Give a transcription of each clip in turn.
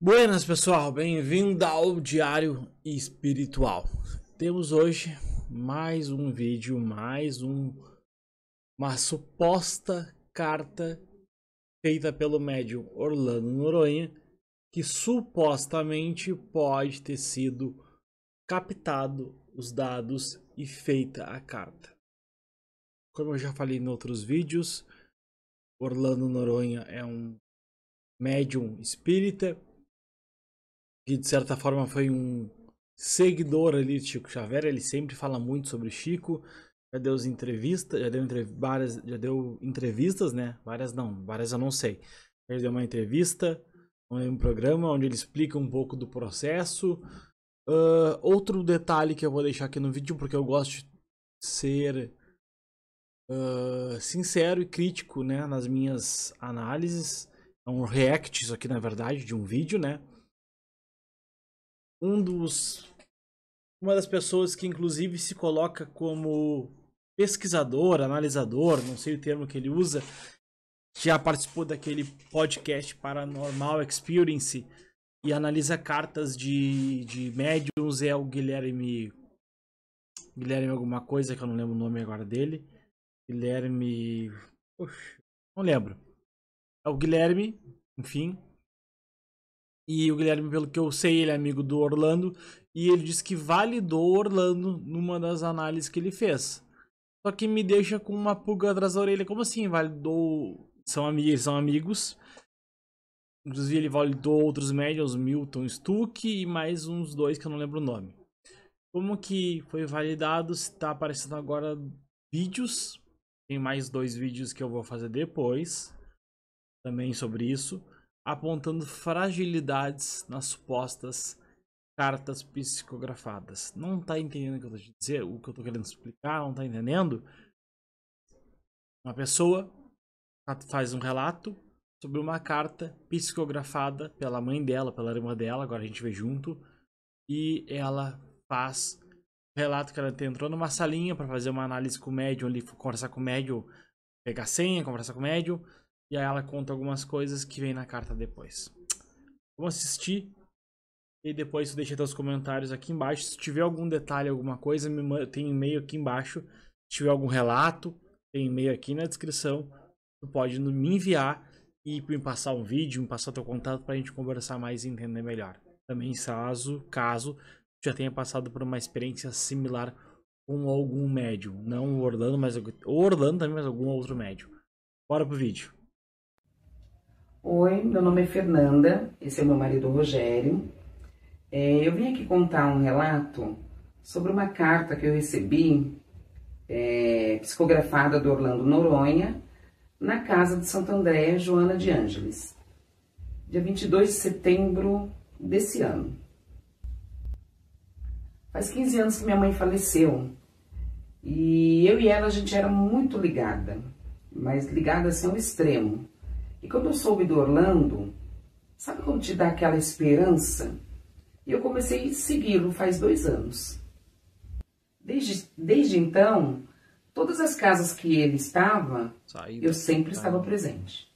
Buenas, pessoal, bem-vindo ao Diário Espiritual. Temos hoje mais um vídeo, uma suposta carta feita pelo médium Orlando Noronha, que supostamente pode ter sido captado os dados e feita a carta. Como eu já falei em outros vídeos, Orlando Noronha é um médium espírita que de certa forma foi um seguidor ali de Chico Xavier. Ele sempre fala muito sobre Chico, já deu entrevistas, já deu entrevistas, né? Várias eu não sei. Ele deu uma entrevista, um programa onde ele explica um pouco do processo. Outro detalhe que eu vou deixar aqui no vídeo, porque eu gosto de ser sincero e crítico, né, nas minhas análises. É um react, isso aqui na verdade, de um vídeo, né? Uma das pessoas que inclusive se coloca como pesquisador, analisador, não sei o termo que ele usa, já participou daquele podcast Paranormal Experience e analisa cartas de médiums, é o Guilherme alguma coisa, que eu não lembro o nome agora dele. Guilherme... Poxa, não lembro. É o Guilherme, enfim. E o Guilherme, pelo que eu sei, ele é amigo do Orlando. E ele disse que validou o Orlando numa das análises que ele fez. Só que me deixa com uma pulga atrás da orelha. Como assim validou? Eles são amigos. Inclusive ele validou outros médiums, Milton Stuck e mais uns dois que eu não lembro o nome. Como que foi validado? Está aparecendo agora vídeos. Tem mais 2 vídeos que eu vou fazer depois. Também sobre isso. Apontando fragilidades nas supostas cartas psicografadas. Não tá entendendo o que eu tô te dizer, o que eu tô querendo explicar? Não tá entendendo? Uma pessoa faz um relato sobre uma carta psicografada pela mãe dela, pela irmã dela, agora a gente vê junto, e ela faz o relato que ela entrou numa salinha para fazer uma análise com o médium ali, conversar com o médium, pegar senha, conversar com o médium. E aí ela conta algumas coisas que vem na carta depois. Vamos assistir. E depois tu deixa teus comentários aqui embaixo. Se tiver algum detalhe, alguma coisa, tem e-mail aqui embaixo. Se tiver algum relato, tem e-mail aqui na descrição. Tu pode me enviar e me passar um vídeo, me passar teu contato pra gente conversar mais e entender melhor. Também caso já tenha passado por uma experiência similar com algum médium. Não o Orlando, mas o Orlando também, mas algum outro médium. Bora pro vídeo. Oi, meu nome é Fernanda, esse é o meu marido Rogério. Eu vim aqui contar um relato sobre uma carta que eu recebi, psicografada do Orlando Noronha, na casa de Santo André, Joana de Ângeles, dia 22 de setembro desse ano. Faz 15 anos que minha mãe faleceu e eu e ela a gente era muito ligada, mas ligada assim ao extremo. E quando eu soube do Orlando, sabe quando te dá aquela esperança? E eu comecei a segui-lo faz 2 anos. Desde então, todas as casas que ele estava, eu sempre estava presente.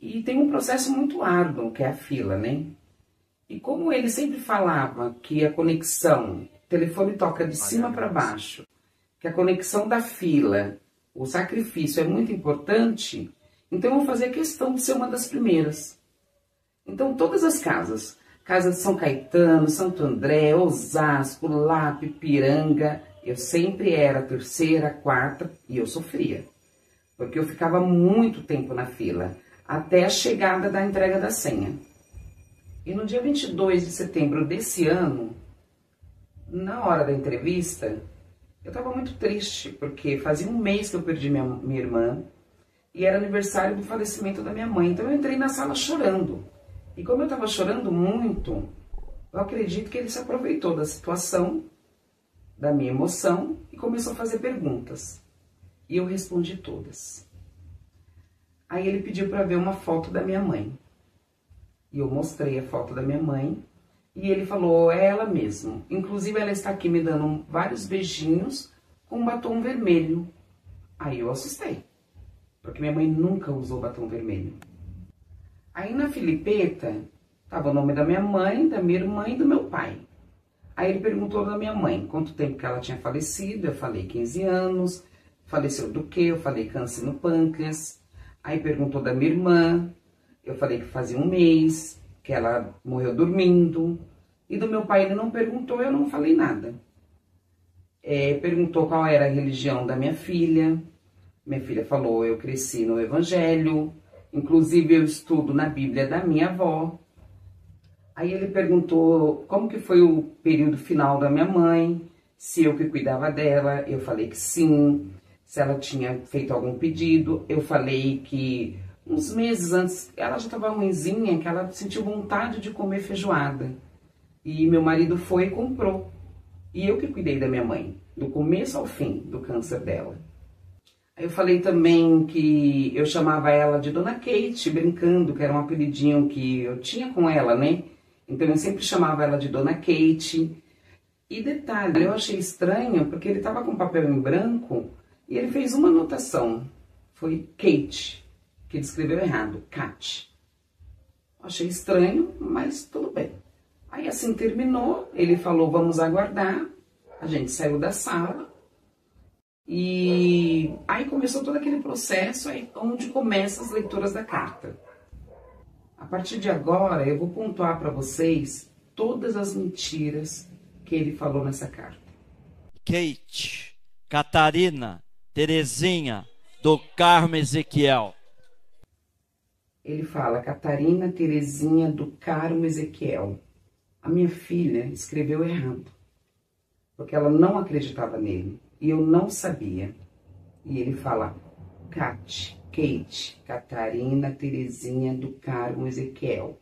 E tem um processo muito árduo, que é a fila, né? E como ele sempre falava que a conexão, o telefone toca de cima para baixo, que a conexão da fila, o sacrifício é muito importante, então eu vou fazer questão de ser uma das primeiras. Então todas as casas, casa de São Caetano, Santo André, Osasco, Lapa, Ipiranga, eu sempre era a terceira, a quarta e eu sofria. Porque eu ficava muito tempo na fila, até a chegada da entrega da senha. E no dia 22 de setembro desse ano, na hora da entrevista, eu estava muito triste, porque fazia 1 mês que eu perdi minha irmã, e era aniversário do falecimento da minha mãe. Então eu entrei na sala chorando. E como eu estava chorando muito, eu acredito que ele se aproveitou da situação, da minha emoção, e começou a fazer perguntas. E eu respondi todas. Aí ele pediu para ver uma foto da minha mãe. E eu mostrei a foto da minha mãe. E ele falou, é ela mesmo. Inclusive ela está aqui me dando vários beijinhos com um batom vermelho. Aí eu assustei. Porque minha mãe nunca usou batom vermelho. Aí na filipeta, Tava o nome da minha mãe, da minha irmã e do meu pai. Aí ele perguntou da minha mãe, quanto tempo que ela tinha falecido, eu falei 15 anos, faleceu do quê? Eu falei câncer no pâncreas. Aí perguntou da minha irmã, eu falei que fazia 1 mês, que ela morreu dormindo. E do meu pai ele não perguntou, eu não falei nada. Perguntou qual era a religião da minha filha. Minha filha falou, eu cresci no Evangelho, inclusive eu estudo na Bíblia da minha avó. Aí ele perguntou como que foi o período final da minha mãe, se eu que cuidava dela, eu falei que sim. Se ela tinha feito algum pedido, eu falei que uns meses antes, ela já estava ruinzinha, que ela sentiu vontade de comer feijoada. E meu marido foi e comprou. E eu que cuidei da minha mãe, do começo ao fim do câncer dela. Aí eu falei também que eu chamava ela de Dona Kate, brincando, que era um apelidinho que eu tinha com ela, né? Então eu sempre chamava ela de Dona Kate. E detalhe, eu achei estranho porque ele estava com papel em branco e ele fez uma anotação. Foi Kate, que ele escreveu errado, Kat. Achei estranho, mas tudo bem. Aí assim terminou, ele falou, vamos aguardar. A gente saiu da sala. E aí começou todo aquele processo aí, onde começam as leituras da carta. A partir de agora, eu vou pontuar para vocês todas as mentiras que ele falou nessa carta. Kate, Catarina, Terezinha, do Carmo Ezequiel. Ele fala, Catarina, Terezinha, do Carmo Ezequiel. A minha filha escreveu errado, porque ela não acreditava nele, e eu não sabia. E ele fala, Kate, Catarina, Terezinha, do Carmo Ezequiel.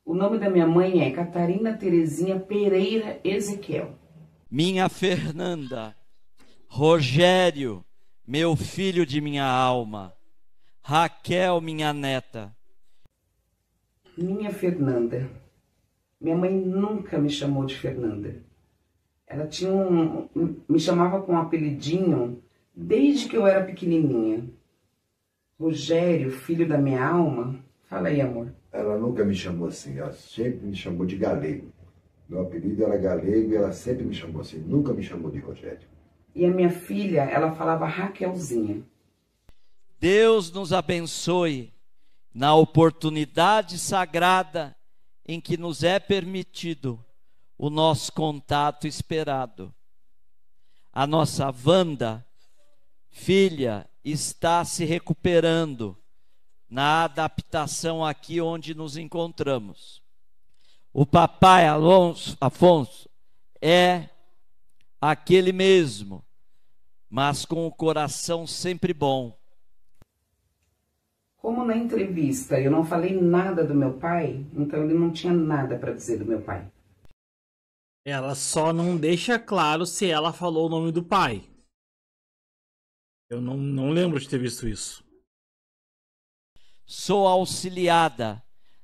O nome da minha mãe é Catarina Terezinha Pereira Ezequiel. Minha Fernanda, Rogério, meu filho de minha alma, Raquel, minha neta. Minha Fernanda. Minha mãe nunca me chamou de Fernanda. Ela tinha me chamava com um apelidinho desde que eu era pequenininha. Rogério, filho da minha alma. Fala aí, amor. Ela nunca me chamou assim, ela sempre me chamou de Galego. Meu apelido era Galego e ela sempre me chamou assim, nunca me chamou de Rogério. E a minha filha, ela falava Raquelzinha. Deus nos abençoe na oportunidade sagrada em que nos é permitido o nosso contato esperado. A nossa Wanda, filha, está se recuperando na adaptação aqui onde nos encontramos. O papai Afonso é aquele mesmo, mas com o coração sempre bom. Como na entrevista eu não falei nada do meu pai, então ele não tinha nada para dizer do meu pai. Ela só não deixa claro se ela falou o nome do pai. Eu não lembro de ter visto isso. Sou auxiliada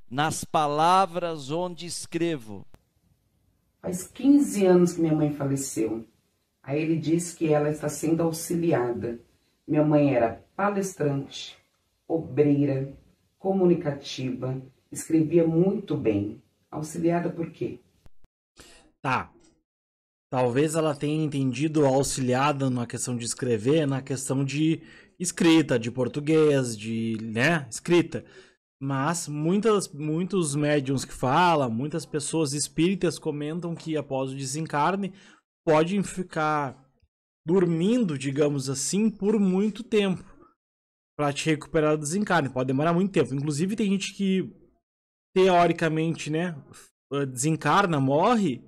nas palavras onde escrevo. Faz 15 anos que minha mãe faleceu. Aí ele disse que ela está sendo auxiliada. Minha mãe era palestrante, obreira, comunicativa, escrevia muito bem. Auxiliada por quê? Tá. Talvez ela tenha entendido auxiliada na questão de escrever, na questão de escrita, de português, de, né, escrita. Mas muitos médiums que falam, muitas pessoas espíritas comentam que após o desencarne podem ficar dormindo, digamos assim, por muito tempo para te recuperar do desencarne. Pode demorar muito tempo. Inclusive tem gente que teoricamente, né, desencarna, morre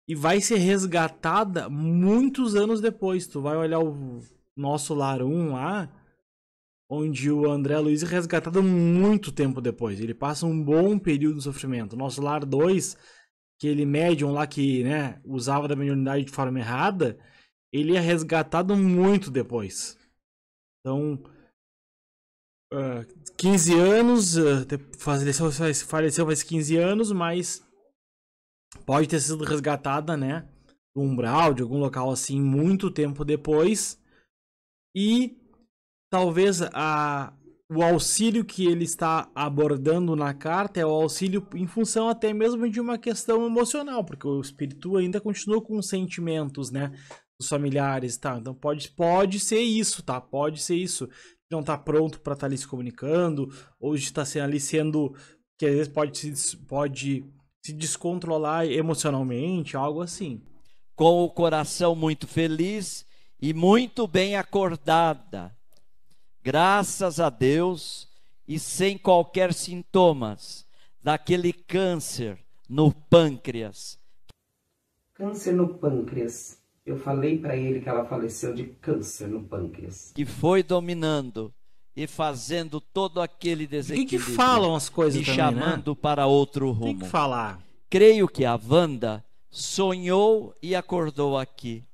e vai ser resgatada muitos anos depois. Tu vai olhar o Nosso Lar 1 lá, onde o André Luiz é resgatado muito tempo depois. Ele passa um bom período de sofrimento. Nosso Lar 2, aquele médium lá que, né, usava da mediunidade de forma errada, ele é resgatado muito depois. Então, 15 anos, faleceu faz 15 anos, mas pode ter sido resgatada, né, do umbral, de algum local assim, muito tempo depois. E talvez o auxílio que ele está abordando na carta é o auxílio em função até mesmo de uma questão emocional, porque o espírito ainda continua com sentimentos, né, dos familiares, tá? Então pode ser isso, tá? Pode ser isso. Não tá pronto para estar ali se comunicando, ou de estar ali sendo, que às vezes pode se descontrolar emocionalmente, algo assim. Com o coração muito feliz e muito bem acordada, graças a Deus, e sem qualquer sintomas daquele câncer no pâncreas. Câncer no pâncreas. Eu falei para ele que ela faleceu de câncer no pâncreas. Que foi dominando e fazendo todo aquele desequilíbrio. Que falam as coisas e também, chamando, né, para outro rumo. Tem que falar. Creio que a Wanda sonhou e acordou aqui.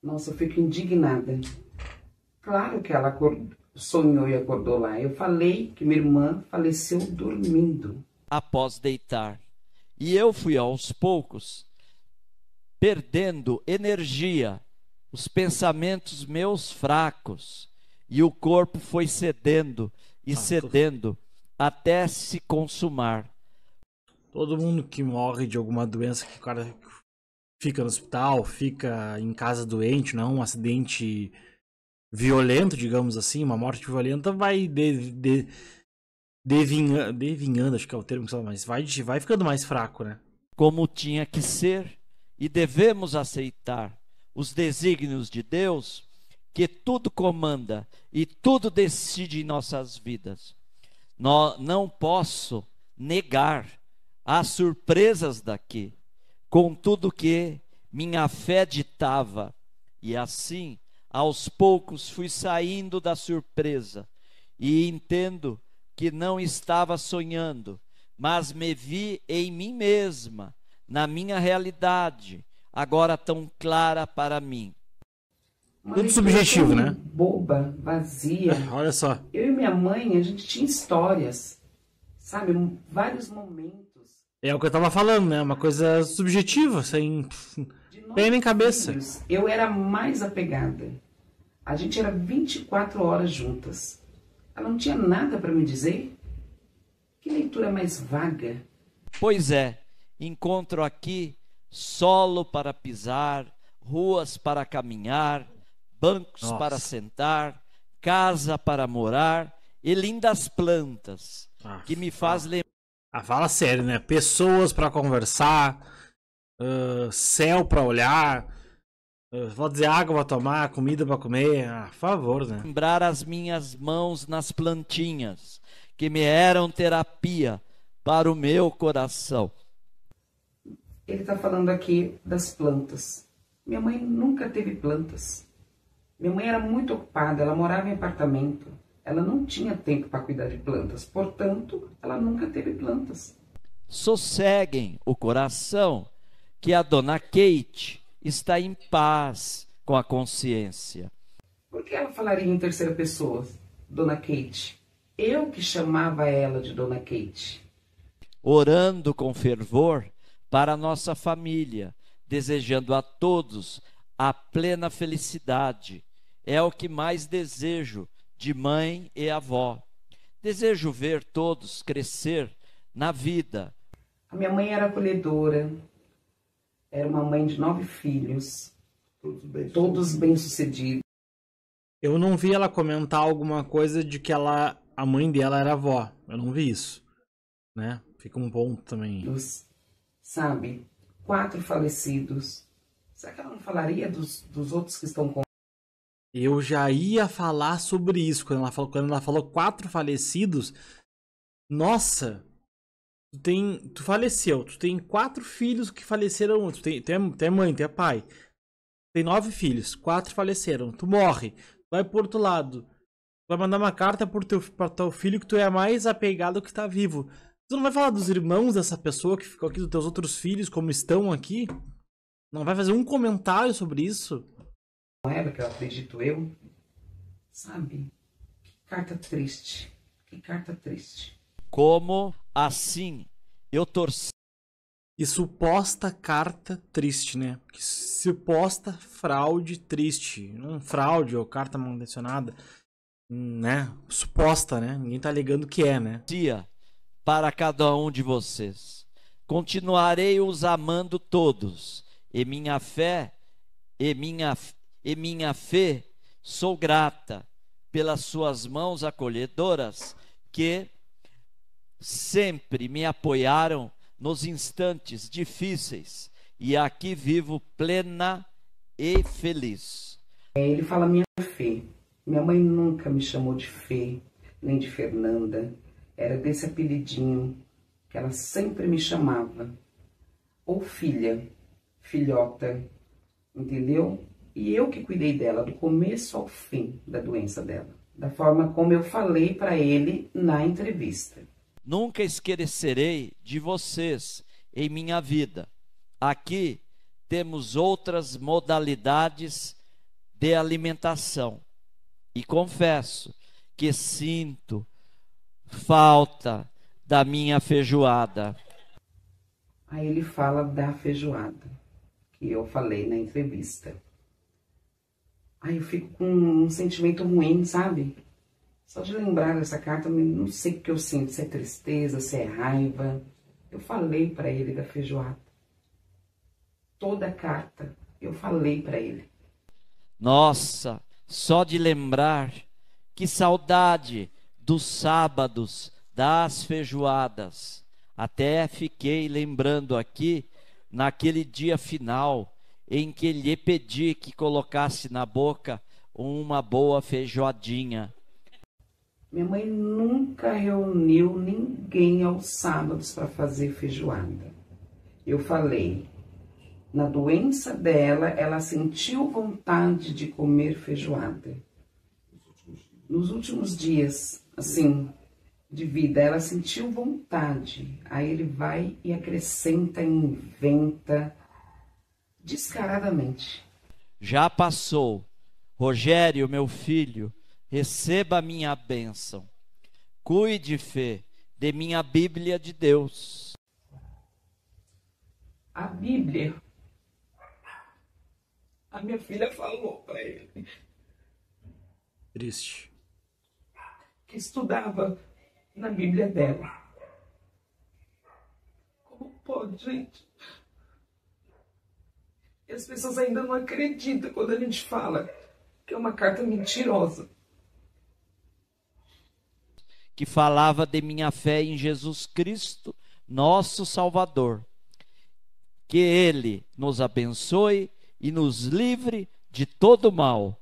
Nossa, eu fico indignada. Claro que ela sonhou e acordou lá. Eu falei que minha irmã faleceu dormindo. Após deitar. E eu fui aos poucos perdendo energia, os pensamentos meus fracos, e o corpo foi cedendo e cedendo até se consumar. Todo mundo que morre de alguma doença, que o cara fica no hospital, fica em casa doente, não é um acidente violento, digamos assim, uma morte violenta, vai devinhando, acho que é o termo que fala, mas vai ficando mais fraco, né? Como tinha que ser, e devemos aceitar os desígnios de Deus, que tudo comanda e tudo decide em nossas vidas. Não posso negar as surpresas daqui, com tudo que minha fé ditava, e assim, aos poucos, fui saindo da surpresa, e entendo que não estava sonhando, mas me vi em mim mesma, na minha realidade, agora tão clara para mim. Tudo subjetivo, né? Boba, vazia. Olha só. Eu e minha mãe, a gente tinha histórias, sabe? Vários momentos. É o que eu tava falando, né? Uma coisa subjetiva, sem pé nem cabeça. Filhos, eu era mais apegada. A gente era 24 horas juntas. Ela não tinha nada para me dizer? Que leitura mais vaga. Pois é, encontro aqui solo para pisar, ruas para caminhar, bancos para sentar, casa para morar e lindas plantas que me faz lembrar. Fala sério, né? Pessoas para conversar, céu para olhar, vou dizer água para tomar, comida para comer, por favor, né? Lembrar as minhas mãos nas plantinhas que me eram terapia para o meu coração. Ele está falando aqui das plantas. Minha mãe nunca teve plantas. Minha mãe era muito ocupada, ela morava em apartamento. Ela não tinha tempo para cuidar de plantas, portanto, ela nunca teve plantas. Sosseguem o coração, que a dona Kate está em paz com a consciência. Por que ela falaria em terceira pessoa, dona Kate? Eu que chamava ela de dona Kate. Orando com fervor para a nossa família, desejando a todos a plena felicidade. É o que mais desejo de mãe e avó. Desejo ver todos crescer na vida. A minha mãe era acolhedora, era uma mãe de 9 filhos, todos bem-sucedidos. Eu não vi ela comentar alguma coisa de que a mãe dela era avó. Eu não vi isso, né? Fica um ponto também. Sabe? 4 falecidos. Será que ela não falaria dos outros que estão com... Eu já ia falar sobre isso quando ela falou 4 falecidos. Nossa, tu faleceu, tu tem 4 filhos que faleceram, tu é mãe, tu é pai. Tem 9 filhos, 4 faleceram, tu morre, vai pro outro lado, vai mandar uma carta para teu filho que tu é mais apegado que tá vivo. Tu não vai falar dos irmãos dessa pessoa que ficou aqui, dos teus outros filhos, como estão aqui? Não vai fazer um comentário sobre isso? Ela, que eu acredito eu, sabe? Que carta triste. Que carta triste. Como assim eu torci. E suposta carta triste, né? Suposta fraude triste. Não fraude ou carta mal intencionada. né? Suposta, né? Ninguém tá alegando que é, né? Para cada um de vocês. Continuarei os amando todos, e minha fé sou grata pelas suas mãos acolhedoras que sempre me apoiaram nos instantes difíceis, e aqui vivo plena e feliz. Ele fala minha Fê. Minha mãe nunca me chamou de Fê, nem de Fernanda. Era desse apelidinho que ela sempre me chamava. Ou filha, filhota, entendeu? E eu que cuidei dela do começo ao fim da doença dela. Da forma como eu falei para ele na entrevista. Nunca esquecerei de vocês em minha vida. Aqui temos outras modalidades de alimentação. E confesso que sinto falta da minha feijoada. Aí ele fala da feijoada, que eu falei na entrevista. Aí eu fico com um sentimento ruim, sabe? Só de lembrar dessa carta, não sei o que eu sinto, se é tristeza, se é raiva. Eu falei para ele da feijoada. Toda a carta eu falei para ele. Nossa, só de lembrar, que saudade dos sábados, das feijoadas. Até fiquei lembrando aqui, naquele dia final, em que lhe pedi que colocasse na boca uma boa feijoadinha. Minha mãe nunca reuniu ninguém aos sábados para fazer feijoada. Eu falei, na doença dela, ela sentiu vontade de comer feijoada. Nos últimos dias, assim, de vida, ela sentiu vontade. Aí ele vai e acrescenta, inventa, descaradamente. Já passou. Rogério, meu filho, receba a minha bênção. Cuide, Fê, de minha Bíblia de Deus. A Bíblia, a minha filha falou para ele. Triste. Que estudava na Bíblia dela. Como pode, gente? E as pessoas ainda não acreditam quando a gente fala que é uma carta mentirosa. Que falava de minha fé em Jesus Cristo, nosso Salvador. Que Ele nos abençoe e nos livre de todo mal.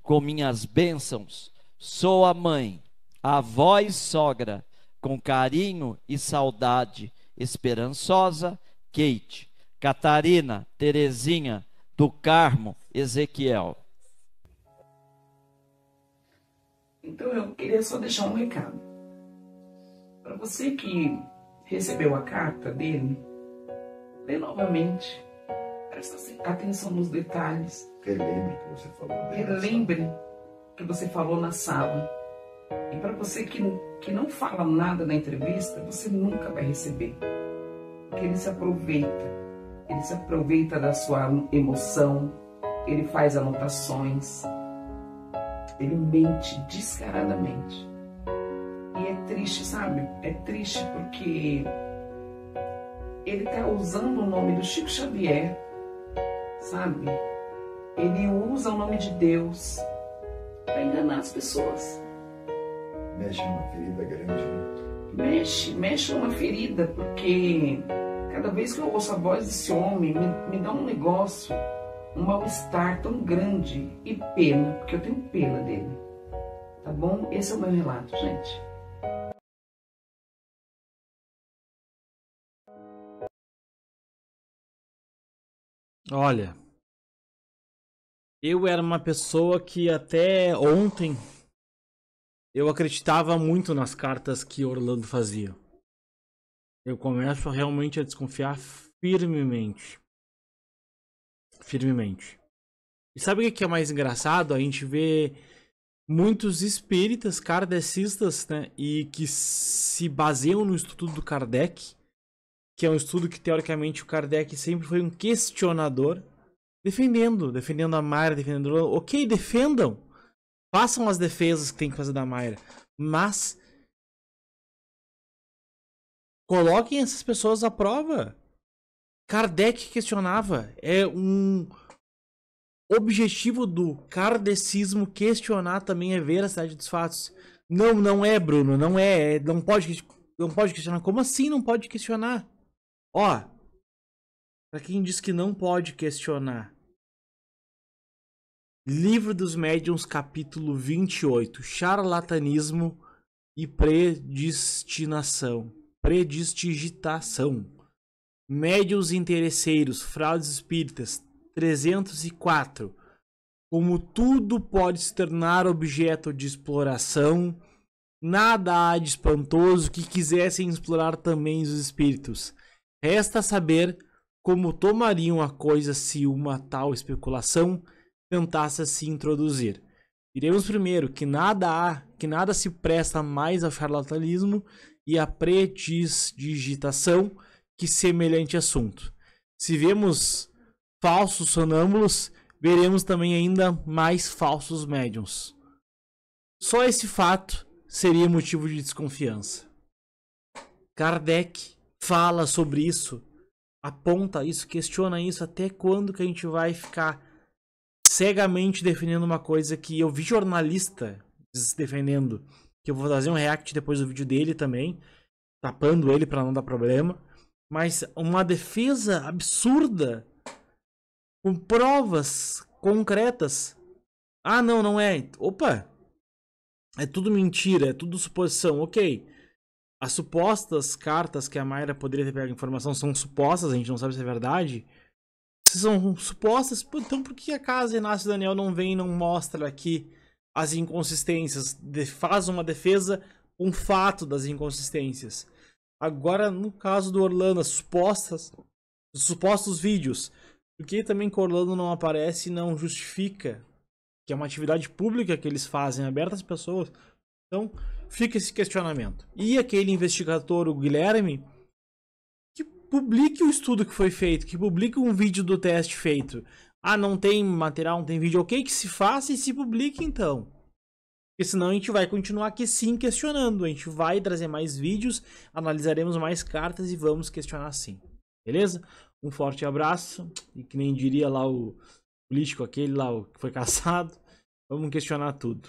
Com minhas bênçãos, sou a mãe, a avó e sogra, com carinho e saudade, esperançosa, Kate, Catarina, Terezinha, do Carmo, Ezequiel. Então eu queria só deixar um recado. Para você que recebeu a carta dele, lê novamente. Presta atenção nos detalhes. Relembre o que você falou. Relembre o que você falou na sala. E para você que não fala nada na entrevista, você nunca vai receber. Porque ele se aproveita. Ele se aproveita da sua emoção. Ele faz anotações. Ele mente descaradamente. E é triste, sabe? É triste porque ele tá usando o nome do Chico Xavier, sabe? Ele usa o nome de Deus para enganar as pessoas. Mexe numa ferida grande, né? Mexe numa ferida, porque cada vez que eu ouço a voz desse homem, me dá um negócio, um mal-estar tão grande e pena, porque eu tenho pena dele. Tá bom? Esse é o meu relato, gente. Olha, eu era uma pessoa que até ontem eu acreditava muito nas cartas que Orlando fazia. Eu começo realmente a desconfiar firmemente. Firmemente. E sabe o que é mais engraçado? A gente vê muitos espíritas kardecistas, né? E que se baseiam no estudo do Kardec, que é um estudo que teoricamente o Kardec sempre foi um questionador, defendendo a Mara, defendendo... Ok, defendam. Façam as defesas que tem que fazer da Mayra. Mas coloquem essas pessoas à prova. Kardec questionava. É um objetivo do kardecismo questionar também a veracidade dos fatos. Não é, Bruno. Não é. Não pode questionar. Como assim não pode questionar? Ó, pra quem diz que não pode questionar. Livro dos Médiuns, capítulo 28. Charlatanismo e predestinação. Prestidigitação. Médiuns interesseiros, fraudes espíritas, 304. Como tudo pode se tornar objeto de exploração, nada há de espantoso que quisessem explorar também os espíritos. Resta saber como tomariam a coisa se uma tal especulação tentasse se introduzir. Diremos primeiro que nada se presta mais ao charlatanismo e à prestidigitação que semelhante assunto. Se vemos falsos sonâmbulos, veremos também ainda mais falsos médiuns. Só esse fato seria motivo de desconfiança. Kardec fala sobre isso, aponta isso, questiona isso. Até quando que a gente vai ficar cegamente defendendo uma coisa que eu vi jornalista defendendo, que eu vou fazer um react depois do vídeo dele também, tapando ele para não dar problema, mas uma defesa absurda com provas concretas. Ah, não é. Opa! É tudo mentira, é tudo suposição. Ok. As supostas cartas que a Mayra poderia ter pego informação são supostas, a gente não sabe se é verdade. Se são supostas, então por que a casa Inácio Daniel não vem e não mostra aqui as inconsistências? Faz uma defesa com fato das inconsistências. Agora, no caso do Orlando, os supostos vídeos. Por que também que o Orlando não aparece e não justifica que é uma atividade pública que eles fazem, aberta às pessoas? Então, fica esse questionamento. E aquele investigador, o Guilherme, que publique o estudo que foi feito, que publique um vídeo do teste feito. Ah, não tem material, não tem vídeo, ok, que se faça e se publique então. Porque senão a gente vai continuar aqui sim questionando. A gente vai trazer mais vídeos, analisaremos mais cartas e vamos questionar sim. Beleza? Um forte abraço. E que nem diria lá o político aquele lá, o que foi caçado, vamos questionar tudo.